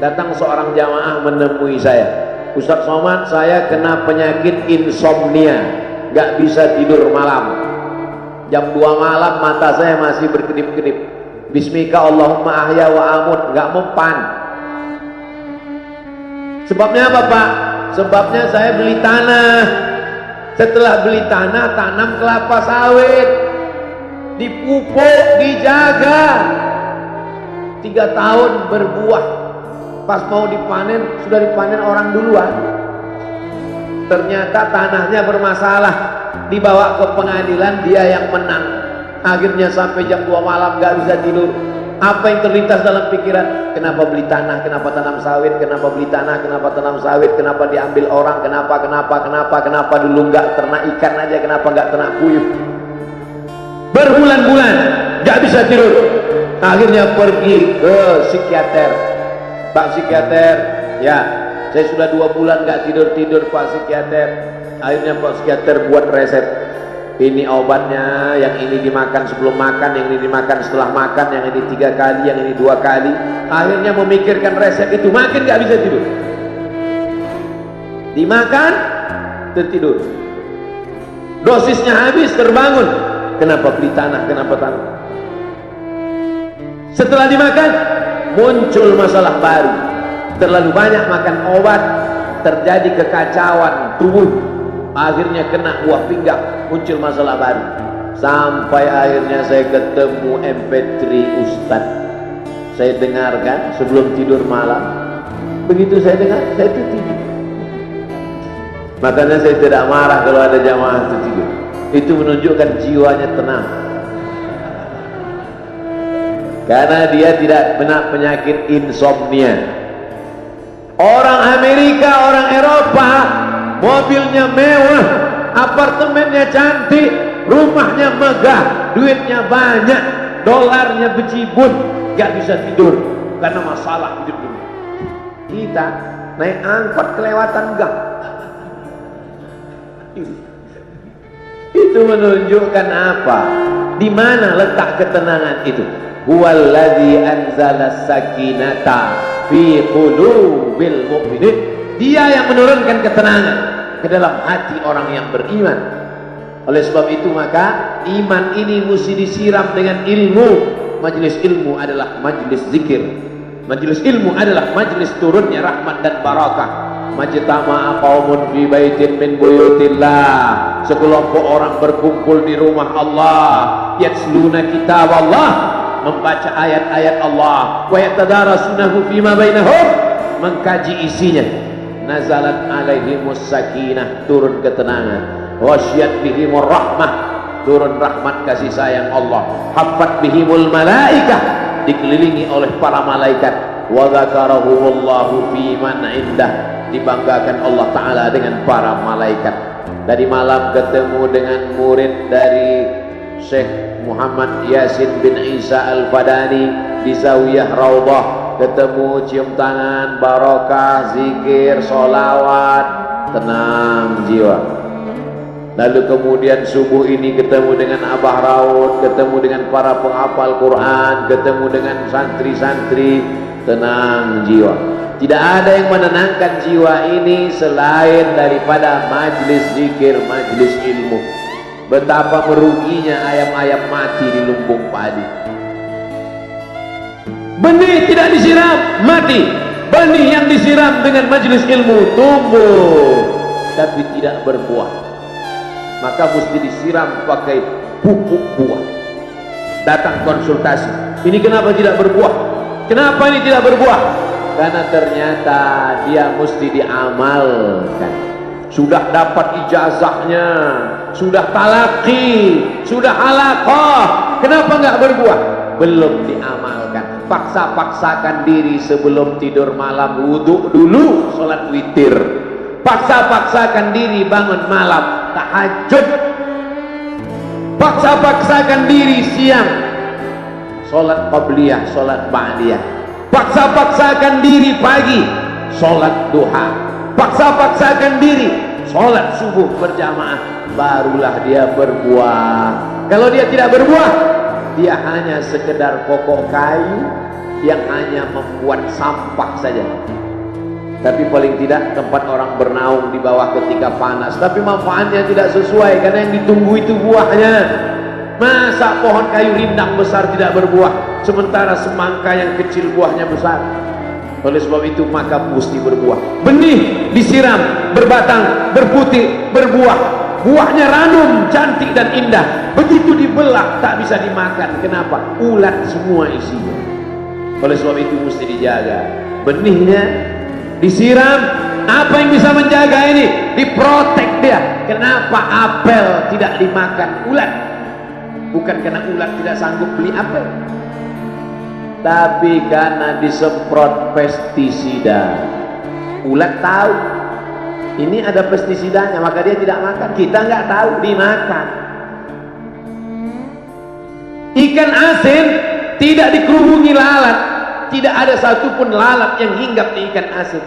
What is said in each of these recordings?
datang seorang jamaah menemui saya, Ustaz Somad, saya kena penyakit insomnia, gak bisa tidur malam. Jam 2 malam mata saya masih berkedip-kedip. Bismika Allahumma ahya wa amut, gak mempan. Sebabnya apa Pak? Sebabnya saya beli tanah. Setelah beli tanah, tanam kelapa sawit, dipupuk, dijaga, 3 tahun berbuah. Pas mau dipanen, sudah dipanen orang duluan. Ternyata tanahnya bermasalah, dibawa ke pengadilan, dia yang menang. Akhirnya sampai jam 2 malam gak bisa tidur. Apa yang terlintas dalam pikiran? Kenapa beli tanah, kenapa tanam sawit, kenapa beli tanah, kenapa tanam sawit, kenapa diambil orang, kenapa dulu nggak ternak ikan aja, kenapa nggak ternak puyuh. Berbulan-bulan nggak bisa tidur. Akhirnya pergi ke psikiater. Pak psikiater, ya saya sudah 2 bulan nggak tidur Pak psikiater. Akhirnya Pak psikiater buat resep. Ini obatnya, yang ini dimakan sebelum makan, yang ini dimakan setelah makan, yang ini 3 kali, yang ini 2 kali. Akhirnya memikirkan resep itu, makin gak bisa tidur. Dimakan, tertidur. Dosisnya habis, terbangun. Kenapa beli tanah, kenapa tanah? Setelah dimakan, muncul masalah baru. Terlalu banyak makan obat, terjadi kekacauan tubuh. Akhirnya kena buah pinggang, muncul masalah baru. Sampai akhirnya saya ketemu MP3 Ustadz. Saya dengarkan sebelum tidur malam. Begitu saya dengar, saya tidur. Makanya saya tidak marah kalau ada jamaah itu tidur. Itu menunjukkan jiwanya tenang. Karena dia tidak kena penyakit insomnia. Orang Amerika, orang Eropa, mobilnya mewah, apartemennya cantik, rumahnya megah, duitnya banyak, dolarnya bejibun, gak bisa tidur karena masalah hidup dunia. Kita naik angkot kelewatan gang. Itu menunjukkan apa? Di mana letak ketenangan itu? Huwallazi anzala sakinata fi qulubil mu'minin. Dia yang menurunkan ketenangan ke dalam hati orang yang beriman. Oleh sebab itu maka iman ini mesti disiram dengan ilmu. Majelis ilmu adalah majelis zikir. Majelis ilmu adalah majelis turunnya rahmat dan barakah. Majtama'a qaumun fi baitin min buyutillah. Sekelompok orang berkumpul di rumah Allah, yatsluna kitab Allah, membaca ayat-ayat Allah, wa yatadarasunahu fima bainahum, mengkaji isinya. Nazalat alaihimus sakinah, turun ketenangan. Wasyat bihimur rahmah, turun rahmat kasih sayang Allah. Haffat bihimul malaikah, dikelilingi oleh para malaikat. Wa dzakarahumullahu fi man indah, dibanggakan Allah Ta'ala dengan para malaikat. Tadi malam ketemu dengan murid dari Syekh Muhammad Yasin bin Isa Al-Fadani di Zawiyah Raudhah. Ketemu, cium tangan, barokah, zikir, sholawat, tenang jiwa. Lalu kemudian subuh ini ketemu dengan Abah Raud, ketemu dengan para penghafal Quran, ketemu dengan santri-santri, tenang jiwa. Tidak ada yang menenangkan jiwa ini selain daripada majlis zikir, majlis ilmu. Betapa meruginya ayam-ayam mati di lumbung padi. Benih tidak disiram, mati. Benih yang disiram dengan majelis ilmu tumbuh, tapi tidak berbuah. Maka mesti disiram pakai pupuk buah. Datang konsultasi, ini kenapa tidak berbuah? Kenapa ini tidak berbuah? Karena ternyata dia mesti diamalkan. Sudah dapat ijazahnya, sudah talaqi, sudah halaqah, kenapa nggak berbuah? Belum diamalkan. Paksa-paksakan diri sebelum tidur malam, wudhu dulu, sholat witir. Paksa-paksakan diri bangun malam, tahajud. Paksa-paksakan diri siang, sholat qabliyah, sholat ba'diyah. Paksa-paksakan diri pagi, sholat duha. Paksa-paksakan diri, sholat subuh berjamaah. Barulah dia berbuah. Kalau dia tidak berbuah, dia hanya sekedar pokok kayu, yang hanya membuat sampah saja. Tapi paling tidak tempat orang bernaung di bawah ketika panas, tapi manfaatnya tidak sesuai karena yang ditunggu itu buahnya. Masa pohon kayu rindang besar tidak berbuah, sementara semangka yang kecil buahnya besar? Oleh sebab itu maka mesti berbuah. Benih disiram, berbatang, berputih, berbuah. Buahnya ranum, cantik dan indah. Begitu dibelah tak bisa dimakan. Kenapa? Ulat semua isinya. Oleh sebab itu mesti dijaga. Benihnya disiram. Apa yang bisa menjaga ini? Diprotek dia. Kenapa apel tidak dimakan ulat? Bukan karena ulat tidak sanggup beli apel, tapi karena disemprot pestisida. Ulat tahu ini ada pestisidanya, maka dia tidak makan. Kita nggak tahu, dimakan. Ikan asin tidak dikerubungi lalat, tidak ada satupun lalat yang hinggap di ikan asin.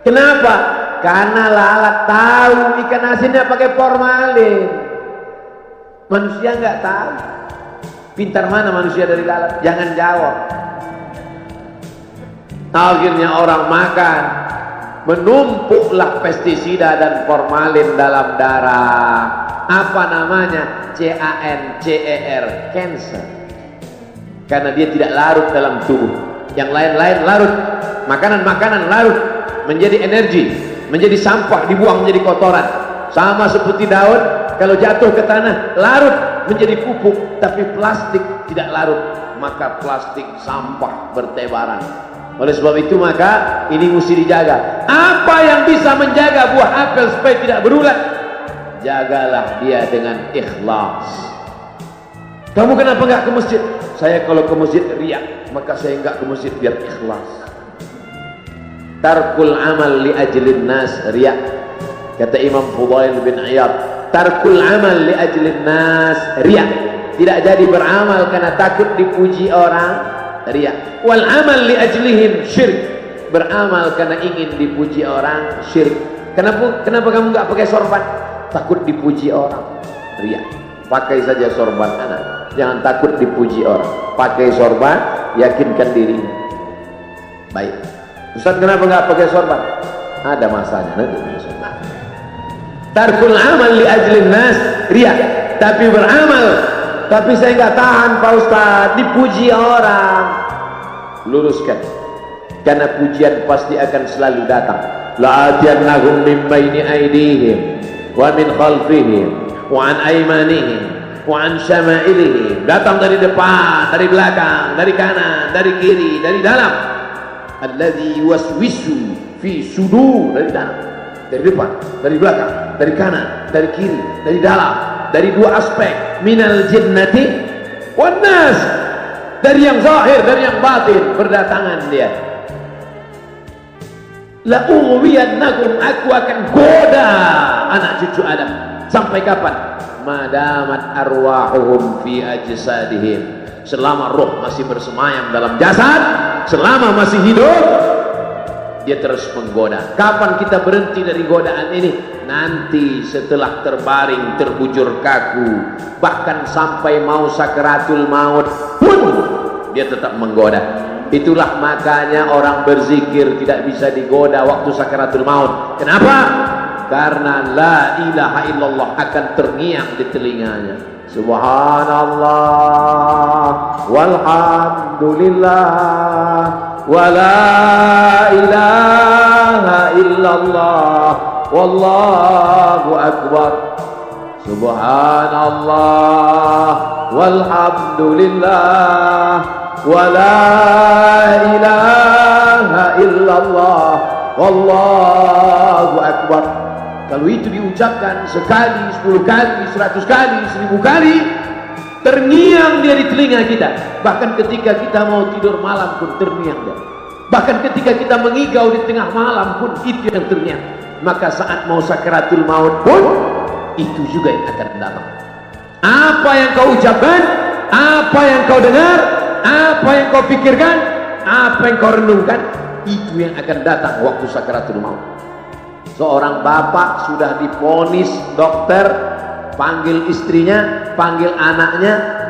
Kenapa? Karena lalat tahu ikan asinnya pakai formalin. Manusia nggak tahu. Pintar mana manusia dari lalat? Jangan jawab. Akhirnya orang makan, menumpuklah pestisida dan formalin dalam darah. Apa namanya? CANCER, cancer. Karena dia tidak larut dalam tubuh. Yang lain-lain larut. Makanan-makanan larut menjadi energi, menjadi sampah, dibuang menjadi kotoran. Sama seperti daun, kalau jatuh ke tanah larut menjadi pupuk, tapi plastik tidak larut, maka plastik sampah bertebaran. Oleh sebab itu maka ini mesti dijaga. Apa yang bisa menjaga buah apel supaya tidak berulat? Jagalah dia dengan ikhlas. Kamu kenapa nggak ke masjid? Saya kalau ke masjid riak, maka saya nggak ke masjid biar ikhlas. Tarkul amal li ajlin nas riak. Kata Imam Fudail bin Iyad, tarkul amal li ajlin nas riya. Tidak jadi beramal karena takut dipuji orang, riya. Wal amal li ajlihim syirik. Beramal karena ingin dipuji orang, syirik. Kenapa kamu nggak pakai sorban? Takut dipuji orang, riya. Pakai saja sorban anak, jangan takut dipuji orang. Pakai sorban, yakinkan diri. Baik. Ustaz, kenapa nggak pakai sorban? Ada masanya nanti. Tarkul amal li ajlin nas riya. Tapi beramal, tapi saya nggak tahan Pak Ustaz, dipuji orang. Luruskan, karena pujian pasti akan selalu datang. La'atiyannahum min baini aydihim wa min khalfihim wa an aymanihim wa an syama'ilihim. Datang dari depan, dari belakang, dari kanan, dari kiri, dari dalam. Alladzi yuwaswisu fi sudur, dari dalam, dari depan, dari belakang, dari kanan, dari kiri, dari dalam, dari dua aspek, minal jinnati wan nas, dari yang zahir, dari yang batin, berdatangan dia. La ughwiyannakum, aku akan goda anak cucu Adam. Sampai kapan? Madamat arwahuhum fi ajsadihim. Selama roh masih bersemayam dalam jasad, selama masih hidup, dia terus menggoda. Kapan kita berhenti dari godaan ini? Nanti setelah terbaring, terbujur kaku, bahkan sampai mau sakaratul maut pun dia tetap menggoda. Itulah makanya orang berzikir tidak bisa digoda waktu sakaratul maut. Kenapa? Karena la ilaha illallah akan terngiang di telinganya. Subhanallah walhamdulillah wa la ilaha illallah wallahu akbar. Subhanallah walhamdulillah wa la ilaha illallah wallahu akbar. Kalau itu diucapkan sekali, 10 kali, 100 kali, 1000 kali, terngiang dia di telinga kita. Bahkan ketika kita mau tidur malam pun terngiang dia. Bahkan ketika kita mengigau di tengah malam pun itu yang terngiang. Maka saat mau sakaratul maut pun itu juga yang akan datang. Apa yang kau ucapkan, apa yang kau dengar, apa yang kau pikirkan, apa yang kau renungkan, itu yang akan datang waktu sakaratul maut. Seorang bapak sudah divonis dokter, panggil istrinya, panggil anaknya,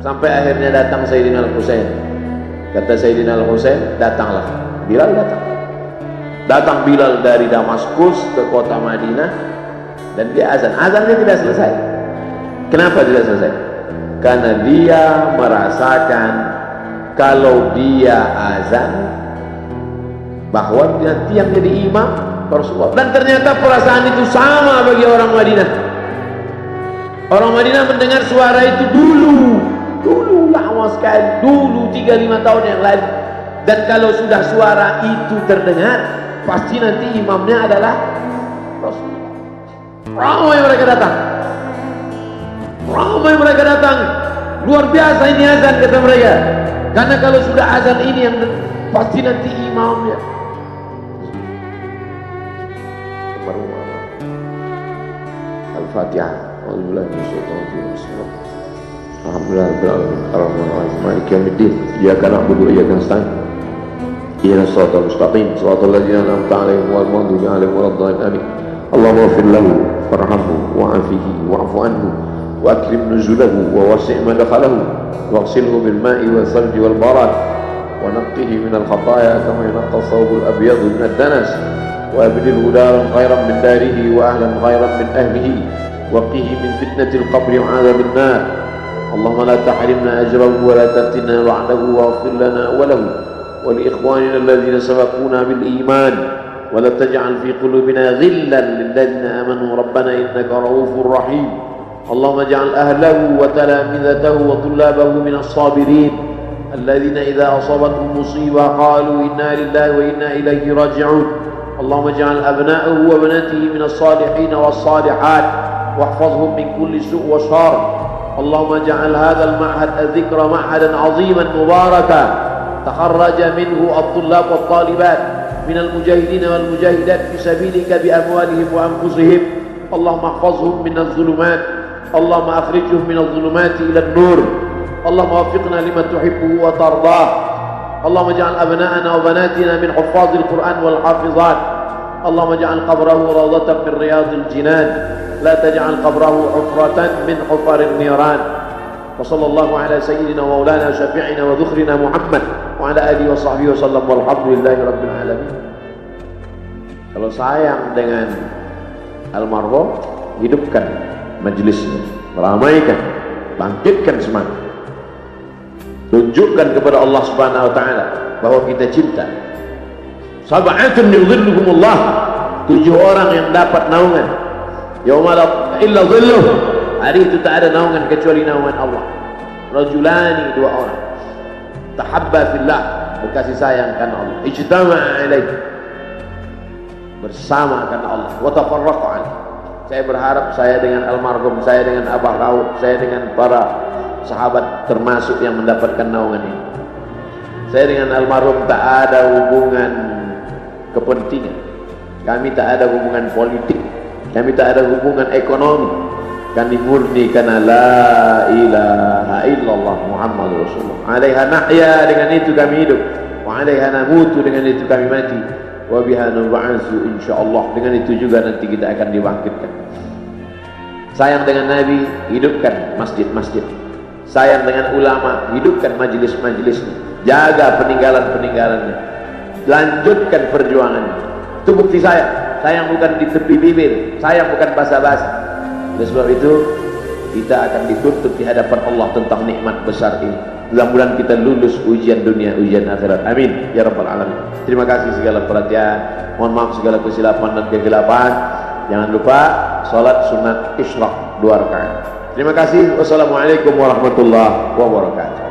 Sampai akhirnya datang Sayyidina Al-Husain. Kata Sayyidina Al-Husain, datanglah. Bilal datang. Datang Bilal dari Damaskus ke kota Madinah dan dia azan. Azannya tidak selesai. Kenapa tidak selesai? Karena dia merasakan kalau dia azan bahwa nanti yang jadi imam Rasulullah. Dan ternyata perasaan itu sama bagi orang Madinah. Orang Madinah mendengar suara itu dulu lama sekali, dulu 3-5 tahun yang lalu. Dan kalau sudah suara itu terdengar, pasti nanti imamnya adalah Rasulullah. Ramai mereka datang, luar biasa ini azan, kata mereka. Karena kalau sudah azan ini yang pasti nanti imamnya. Al-Fatihah. Alhamdulillah, Maliki yaumiddin. Iyyaka na'budu wa iyyaka nasta'in. Ihdinas siratal mustaqim, siratal ladzina an'amta 'alaihim ghairil maghdubi 'alaihim waladdallin. Amin. Allahumma ighfir lahu warhamhu wa'afihi wa'fu anhu wa akrim nuzulahu wa wasi' madkhalahu waghsilhu bil ma'i wal thalji wal barad wa naqqihi min al khataaya kama yunqqa ath-thawbul abyadu min ad-danas wa abdilhu daran khairan min darihi wa ahlan khairan min ahlihi وقه من فتنة القبر وعذاب النار اللهم لا تحرمنا أجره ولا تفتنا بعده واغفر لنا وله ولإخواننا الذين سبقونا بالإيمان ولا تجعل في قلوبنا غلا للذين آمنوا ربنا إنك رؤوف رحيم اللهم اجعل أهله وتلامذته وطلابه من الصابرين الذين إذا أصابتهم مصيبة قالوا إنا لله وإنا إليه راجعون اللهم اجعل أبناءه وبناته من الصالحين والصالحات واحفظهم من كل سوء وشر اللهم اجعل هذا المعهد الذكر معهدا عظيما مباركا تخرج منه الطلاب والطالبات من المجاهدين والمجاهدات في سبيلك بأموالهم وأنفسهم اللهم احفظهم من الظلمات اللهم أخرجهم من الظلمات إلى النور اللهم وفقنا لما تحبه وترضاه اللهم اجعل أبناءنا وبناتنا من حفاظ القرآن والحافظات اللهم اجعل قبره روضة من رياض الجنان لا تجعل قبره حفرة من حفر النيران وصلى الله على سيدنا ومولانا شفيعنا وذخرنا محمد وعلى آله وصحبه وسلم والحمد لله رب العالمين. Kalau sayang dengan almarhum, hidupkan majelisnya, ramaikan, bangkitkan semangat, tunjukkan kepada Allah Subhanahu wa taala bahwa kita cinta. Sab'atun yudhilluhumullah, 7 orang yang dapat naungan yauma la illa dhilluh, hari itu tak ada naungan kecuali naungan Allah. Rajulani, 2 orang tahabba fillah, berkasih sayang karena Allah, ijtama'a alaihi, bersama karena Allah, wa tafarraqa alaihi. Saya berharap saya dengan almarhum, saya dengan Abah Raud, saya dengan para sahabat termasuk yang mendapatkan naungan ini. Saya dengan almarhum tak ada hubungan kepentingan, kami tak ada hubungan politik, kami tak ada hubungan ekonomi, kami murni karena la ilaha illallah Muhammadur Rasulullah. Alaiha nahya, dengan itu kami hidup, wa alaiha namutu, dengan itu kami mati, wa biha nub'atsu insyaallah, dengan itu juga nanti kita akan dibangkitkan. Sayang dengan Nabi, hidupkan masjid-masjid. Sayang dengan ulama, hidupkan majelis-majelisnya, jaga peninggalan-peninggalannya, lanjutkan perjuangannya. Itu bukti sayang bukan di tepi bibir, sayang bukan basa-basi. Oleh sebab itu kita akan dituntut di hadapan Allah tentang nikmat besar ini. Mudah-mudahan kita lulus ujian dunia, ujian akhirat. Amin ya rabbal alamin. Terima kasih segala perhatian, mohon maaf segala kesilapan dan kegelapan. Jangan lupa salat sunat isyraq 2 rakaat. Terima kasih. Wassalamualaikum warahmatullahi wabarakatuh.